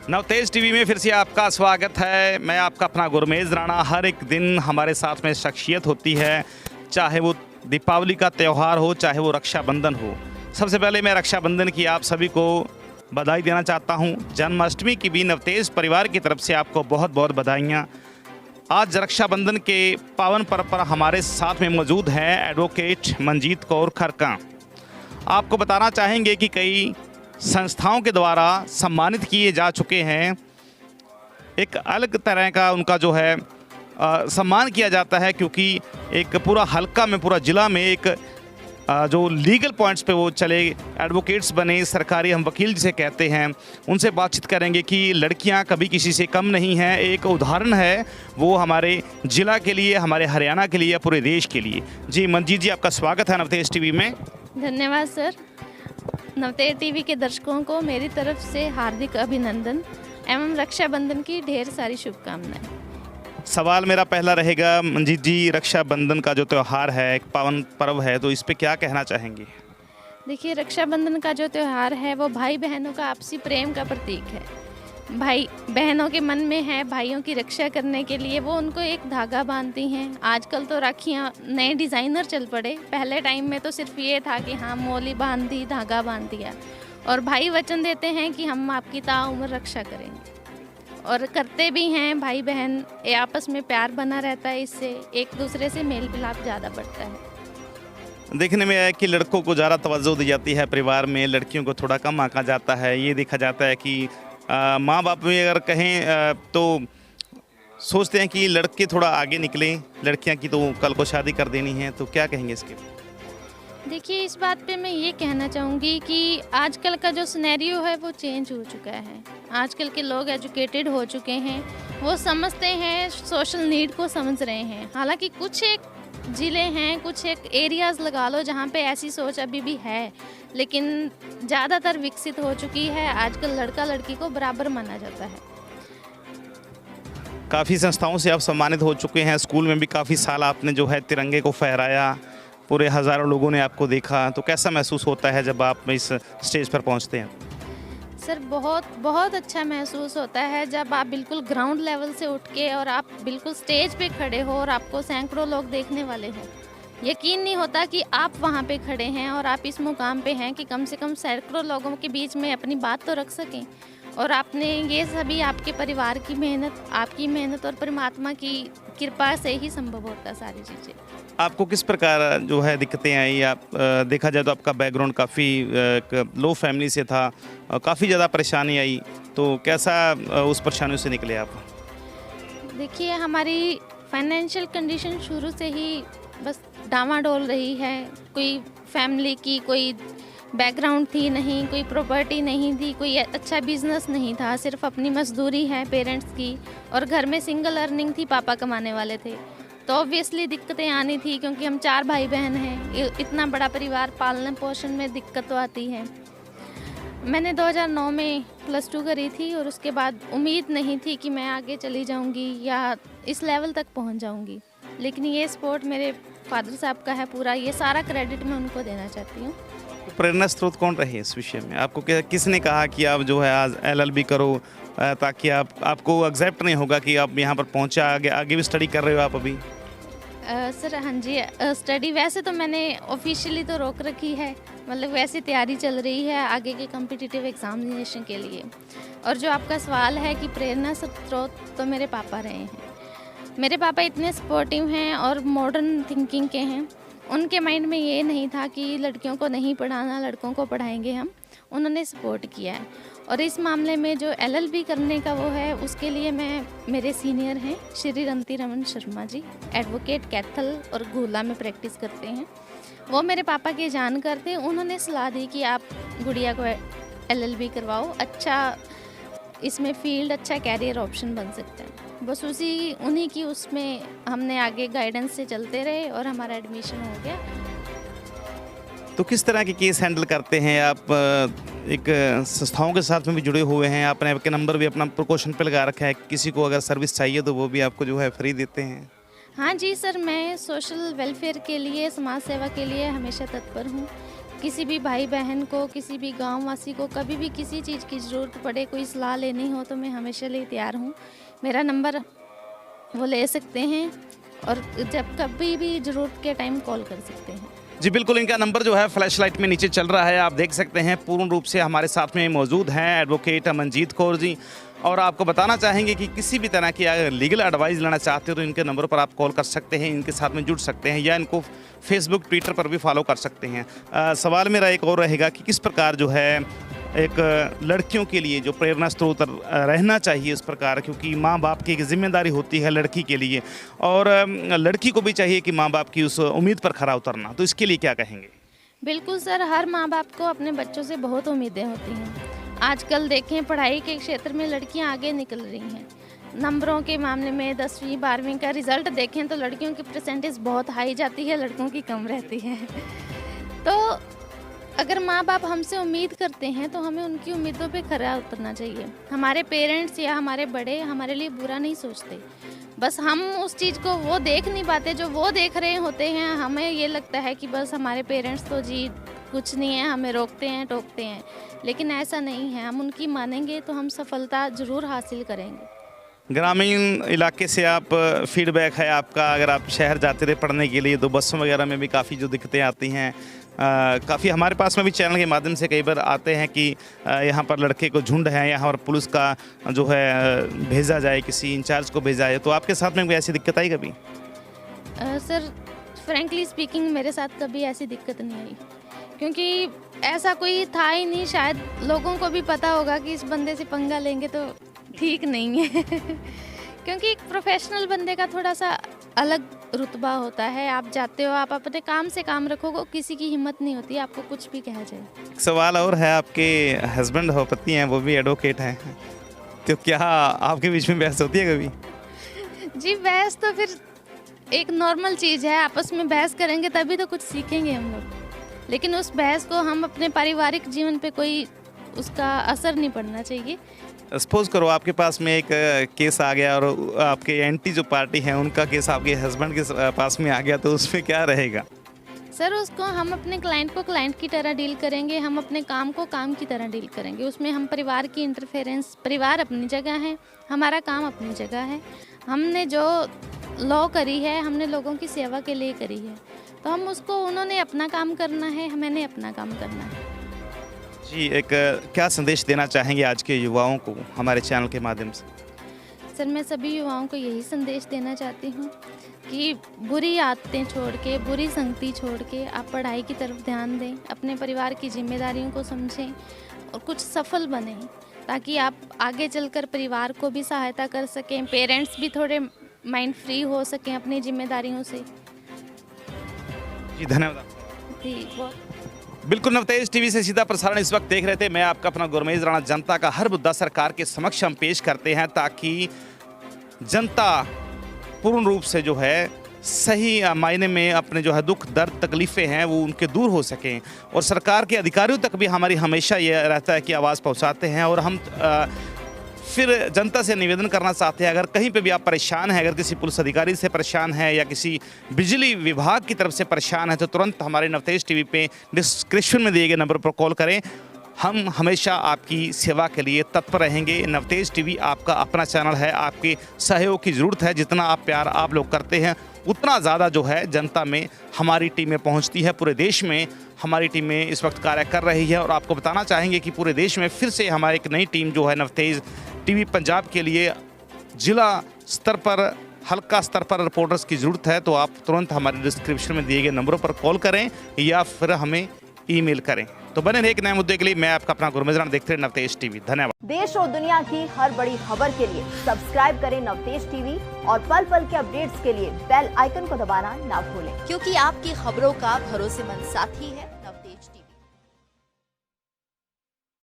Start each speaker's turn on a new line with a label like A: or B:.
A: Navtej TV में फिर से आपका स्वागत है। मैं आपका अपना गुरमेज राणा। हर एक दिन हमारे साथ में शख्सियत होती है, चाहे वो दीपावली का त्यौहार हो, चाहे वो रक्षाबंधन हो। सबसे पहले मैं रक्षाबंधन की आप सभी को बधाई देना चाहता हूं। जन्माष्टमी की भी नवतेज परिवार की तरफ से आपको बहुत बहुत बधाइयाँ। आज रक्षाबंधन के पावन पर्व पर हमारे साथ में मौजूद हैं एडवोकेट मंजीत कौर खरका। आपको बताना चाहेंगे कि कई संस्थाओं के द्वारा सम्मानित किए जा चुके हैं। एक अलग तरह का उनका जो है सम्मान किया जाता है, क्योंकि एक पूरा हलका में, पूरा ज़िला में एक जो लीगल पॉइंट्स पे वो चले, एडवोकेट्स बने, सरकारी हम वकील जिसे कहते हैं। उनसे बातचीत करेंगे कि लड़कियां कभी किसी से कम नहीं हैं। एक उदाहरण है वो हमारे ज़िला के लिए, हमारे हरियाणा के लिए, पूरे देश के लिए। जी मंजीत जी, आपका स्वागत है नवतेज टीवी में।
B: धन्यवाद सर। नवतेज टीवी के दर्शकों को मेरी तरफ से हार्दिक अभिनंदन एवं रक्षाबंधन की ढेर सारी शुभकामनाएं।
A: सवाल मेरा पहला रहेगा मंजीत जी, रक्षाबंधन का जो त्यौहार है, एक पावन पर्व है, तो इस पे क्या कहना चाहेंगे?
B: देखिए, रक्षाबंधन का जो त्यौहार है वो भाई बहनों का आपसी प्रेम का प्रतीक है। भाई बहनों के मन में है भाइयों की रक्षा करने के लिए वो उनको एक धागा बांधती हैं। आजकल तो राखियाँ नए डिज़ाइनर चल पड़े। पहले टाइम में तो सिर्फ ये था कि हाँ, मोली बांध दी, धागा बांध दिया, और भाई वचन देते हैं कि हम आपकी ताउम्र रक्षा करेंगे, और करते भी हैं। भाई बहन आपस में प्यार बना रहता है, इससे एक दूसरे से मेल मिलाप ज़्यादा बढ़ता है।
A: देखने में है कि लड़कों को ज़्यादा तवज्जो दी जाती है परिवार में, लड़कियों को थोड़ा कम आंका जाता है। ये देखा जाता है कि माँ बाप भी अगर कहें तो सोचते हैं कि लड़के थोड़ा आगे निकलें, लड़कियां की तो कल को शादी कर देनी है। तो क्या कहेंगे इसके?
B: देखिए, इस बात पे मैं ये कहना चाहूँगी कि आजकल का जो सिनेरियो है वो चेंज हो चुका है। आजकल के लोग एजुकेटेड हो चुके हैं, वो समझते हैं, सोशल नीड को समझ रहे हैं। हालांकि कुछ एक ज़िले हैं, कुछ एक एरियाज़ लगा लो जहाँ पे ऐसी सोच अभी भी है, लेकिन ज़्यादातर विकसित हो चुकी है। आजकल लड़का लड़की को बराबर माना जाता है।
A: काफ़ी संस्थाओं से आप सम्मानित हो चुके हैं। स्कूल में भी काफ़ी साल आपने जो है तिरंगे को फहराया, पूरे हज़ारों लोगों ने आपको देखा। तो कैसा महसूस होता है जब आप इस स्टेज पर पहुंचते हैं?
B: सर, बहुत बहुत अच्छा महसूस होता है जब आप बिल्कुल ग्राउंड लेवल से उठ के और आप बिल्कुल स्टेज पे खड़े हो और आपको सैकड़ों लोग देखने वाले हों। यकीन नहीं होता कि आप वहाँ पे खड़े हैं और आप इस मुकाम पे हैं कि कम से कम सैकड़ों लोगों के बीच में अपनी बात तो रख सकें। और आपने ये सभी आपके परिवार की मेहनत, आपकी मेहनत और परमात्मा की कृपा से ही संभव होता सारी चीज़ें।
A: आपको किस प्रकार जो है दिक्कतें आई? आप देखा जाए तो आपका बैकग्राउंड काफ़ी लो फैमिली से था, काफ़ी ज़्यादा परेशानी आई, तो कैसा उस परेशानियों से निकले आप?
B: देखिए, हमारी फाइनेंशियल कंडीशन शुरू से ही बस डामाडोल रही है। कोई फैमिली की कोई बैकग्राउंड थी नहीं, कोई प्रॉपर्टी नहीं थी, कोई अच्छा बिजनेस नहीं था, सिर्फ अपनी मजदूरी है पेरेंट्स की, और घर में सिंगल अर्निंग थी, पापा कमाने वाले थे। तो ऑब्वियसली दिक्कतें आनी थी, क्योंकि हम 4 भाई बहन हैं। इतना बड़ा परिवार पालने पोषण में दिक्कत तो आती है। मैंने 2009 में +2 करी थी, और उसके बाद उम्मीद नहीं थी कि मैं आगे चली जाऊंगी या इस लेवल तक पहुंच जाऊंगी। लेकिन ये सपोर्ट मेरे फादर साहब का है पूरा, ये सारा क्रेडिट मैं उनको देना चाहती हूँ।
A: प्रेरणा स्रोत कौन रहे इस विषय में? आपको किसने कहा कि आप जो है आज LLB करो, ताकि आपको एक्सेप्ट नहीं होगा कि आप यहाँ पर पहुँचा, आगे भी स्टडी कर रहे हो आप अभी?
B: सर हाँ जी, स्टडी वैसे तो मैंने ऑफिशियली तो रोक रखी है, मतलब वैसे तैयारी चल रही है आगे के कॉम्पिटिटिव एग्जामिनेशन के लिए। और जो आपका सवाल है कि प्रेरणा स्रोत, तो मेरे पापा रहे हैं। मेरे पापा इतने सपोर्टिव हैं और मॉडर्न थिंकिंग के हैं। उनके माइंड में ये नहीं था कि लड़कियों को नहीं पढ़ाना, लड़कों को पढ़ाएंगे हम। उन्होंने सपोर्ट किया है। और इस मामले में जो LLB करने का वो है, उसके लिए मेरे सीनियर हैं श्री रंती रमन शर्मा जी, एडवोकेट कैथल और गोला में प्रैक्टिस करते हैं। वो मेरे पापा के जानकार थे। उन्होंने सलाह दी कि आप गुड़िया को LLB करवाओ, अच्छा इसमें फील्ड, अच्छा कैरियर ऑप्शन बन सकता है। बस उन्हीं की उसमें हमने आगे गाइडेंस से चलते रहे और हमारा एडमिशन हो गया।
A: तो किस तरह के केस हैंडल करते हैं आप? एक संस्थाओं के साथ में भी जुड़े हुए हैं, आपने आपके नंबर भी अपना प्रिकॉशन पे लगा रखा है, किसी को अगर सर्विस चाहिए तो वो भी आपको जो है फ्री देते हैं।
B: हाँ जी सर, मैं सोशल वेलफेयर के लिए, समाज सेवा के लिए हमेशा तत्पर हूँ। किसी भी भाई बहन को, किसी भी गाँव वासी को कभी भी किसी चीज़ की ज़रूरत पड़े, कोई सलाह लेनी हो तो मैं हमेशा लिए तैयार हूँ। मेरा नंबर वो ले सकते हैं और जब कभी भी ज़रूरत के टाइम कॉल कर सकते हैं।
A: जी बिल्कुल, इनका नंबर जो है फ्लैश लाइट में नीचे चल रहा है, आप देख सकते हैं। पूर्ण रूप से हमारे साथ में मौजूद हैं एडवोकेट मनजीत कौर जी, और आपको बताना चाहेंगे कि किसी भी तरह की अगर लीगल एडवाइस लेना चाहते हो तो इनके नंबर पर आप कॉल कर सकते हैं, इनके साथ में जुड़ सकते हैं, या इनको फेसबुक ट्विटर पर भी फॉलो कर सकते हैं। सवाल मेरा एक और रहेगा कि किस प्रकार जो है एक लड़कियों के लिए जो प्रेरणा स्रोत रहना चाहिए इस प्रकार, क्योंकि माँ बाप की एक जिम्मेदारी होती है लड़की के लिए, और लड़की को भी चाहिए कि माँ बाप की उस उम्मीद पर खरा उतरना, तो इसके लिए क्या कहेंगे?
B: बिल्कुल सर, हर माँ बाप को अपने बच्चों से बहुत उम्मीदें होती हैं। आजकल देखें, पढ़ाई के क्षेत्र में लड़कियां आगे निकल रही हैं। नंबरों के मामले में 10वीं 12वीं का रिज़ल्ट देखें तो लड़कियों की परसेंटेज बहुत हाई जाती है, लड़कों की कम रहती है। तो अगर माँ बाप हमसे उम्मीद करते हैं तो हमें उनकी उम्मीदों पे खरा उतरना चाहिए। हमारे पेरेंट्स या हमारे बड़े हमारे लिए बुरा नहीं सोचते, बस हम उस चीज़ को वो देख नहीं पाते जो वो देख रहे होते हैं। हमें ये लगता है कि बस हमारे पेरेंट्स तो जी कुछ नहीं है, हमें रोकते हैं टोकते हैं, लेकिन ऐसा नहीं है। हम उनकी मानेंगे तो हम सफलता ज़रूर हासिल करेंगे।
A: ग्रामीण इलाके से आप फीडबैक है आपका, अगर आप शहर जाते रहे पढ़ने के लिए तो बसों वगैरह में भी काफ़ी जो दिक्कतें आती हैं, काफ़ी हमारे पास में भी चैनल के माध्यम से कई बार आते हैं कि यहाँ पर लड़के को झुंड है, यहाँ पर पुलिस का जो है भेजा जाए, किसी इंचार्ज को भेजा जाए, तो आपके साथ में कोई ऐसी दिक्कत आई कभी?
B: सर फ्रेंकली स्पीकिंग मेरे साथ कभी ऐसी दिक्कत नहीं आई, क्योंकि ऐसा कोई था ही नहीं। शायद लोगों को भी पता होगा कि इस बंदे से पंगा लेंगे तो ठीक नहीं है क्योंकि एक प्रोफेशनल बंदे का थोड़ा सा अलग रुतबा होता है। आप जाते हो, आप अपने काम से काम रखोगे, किसी की हिम्मत नहीं होती आपको कुछ भी कहा जाए।
A: एक सवाल और है, आपके हस्बैंड हो, पति हैं, वो भी एडवोकेट हैं, तो क्या आपके बीच में बहस होती है कभी?
B: जी बहस तो फिर एक नॉर्मल चीज़ है, आपस में बहस करेंगे तभी तो कुछ सीखेंगे हम लोग, लेकिन उस बहस को हम अपने पारिवारिक जीवन पे कोई उसका असर नहीं पड़ना चाहिए।
A: सपोज करो आपके पास में एक केस आ गया और आपके एंटी जो पार्टी है उनका केस आपके हस्बैंड के पास में आ गया, तो उसमें क्या रहेगा?
B: सर उसको हम अपने क्लाइंट को क्लाइंट की तरह डील करेंगे, हम अपने काम को काम की तरह डील करेंगे। उसमें हम परिवार की इंटरफेरेंस, परिवार अपनी जगह है, हमारा काम अपनी जगह है। हमने जो लॉ करी है हमने लोगों की सेवा के लिए करी है, तो हम उसको, उन्होंने अपना काम करना है, मैंने अपना काम करना है।
A: जी, एक क्या संदेश देना चाहेंगे आज के युवाओं को हमारे चैनल के माध्यम से?
B: सर मैं सभी युवाओं को यही संदेश देना चाहती हूँ कि बुरी आदतें छोड़ के, बुरी संगति छोड़ के आप पढ़ाई की तरफ ध्यान दें, अपने परिवार की जिम्मेदारियों को समझें और कुछ सफल बनें, ताकि आप आगे चलकर परिवार को भी सहायता कर सकें, पेरेंट्स भी थोड़े माइंड फ्री हो सकें अपनी जिम्मेदारियों से।
A: जी धन्यवाद।
B: जी बहुत
A: बिल्कुल, नवतेज टीवी से सीधा प्रसारण इस वक्त देख रहे थे। मैं आपका अपना गुरमेज राणा। जनता का हर मुद्दा सरकार के समक्ष हम पेश करते हैं ताकि जनता पूर्ण रूप से जो है सही मायने में अपने जो है दुख दर्द तकलीफ़ें हैं वो उनके दूर हो सकें, और सरकार के अधिकारियों तक भी हमारी हमेशा ये रहता है कि आवाज़ पहुंचाते हैं। और हम फिर जनता से निवेदन करना चाहते हैं, अगर कहीं पे भी आप परेशान हैं, अगर किसी पुलिस अधिकारी से परेशान है या किसी बिजली विभाग की तरफ से परेशान है, तो तुरंत हमारे नवतेज टीवी पे डिस्क्रिप्शन में दिए गए नंबर पर कॉल करें। हम हमेशा आपकी सेवा के लिए तत्पर रहेंगे। नवतेज टीवी आपका अपना चैनल है, आपके सहयोग की ज़रूरत है। जितना आप प्यार आप लोग करते हैं उतना ज़्यादा जो है जनता में हमारी टीमें पहुंचती है। पूरे देश में हमारी टीमें इस वक्त कार्य कर रही है, और आपको बताना चाहेंगे कि पूरे देश में फिर से हमारी एक नई टीम जो है नवतेज टीवी पंजाब के लिए जिला स्तर पर, हल्का स्तर पर रिपोर्टर्स की ज़रूरत है। तो आप तुरंत हमारे डिस्क्रिप्शन में दिए गए नंबरों पर कॉल करें या फिर हमें ईमेल करें। तो बने रहे एक नए मुद्दे के लिए। मैं आपका अपना गुरमेज राणा, देखते रहे नवतेज टीवी। धन्यवाद।
C: देश और दुनिया की हर बड़ी खबर के लिए सब्सक्राइब करें नवतेज टीवी, और पल पल के अपडेट्स के लिए बेल आइकन को दबाना ना भूलें,
D: क्योंकि आपकी खबरों का भरोसेमंद साथी है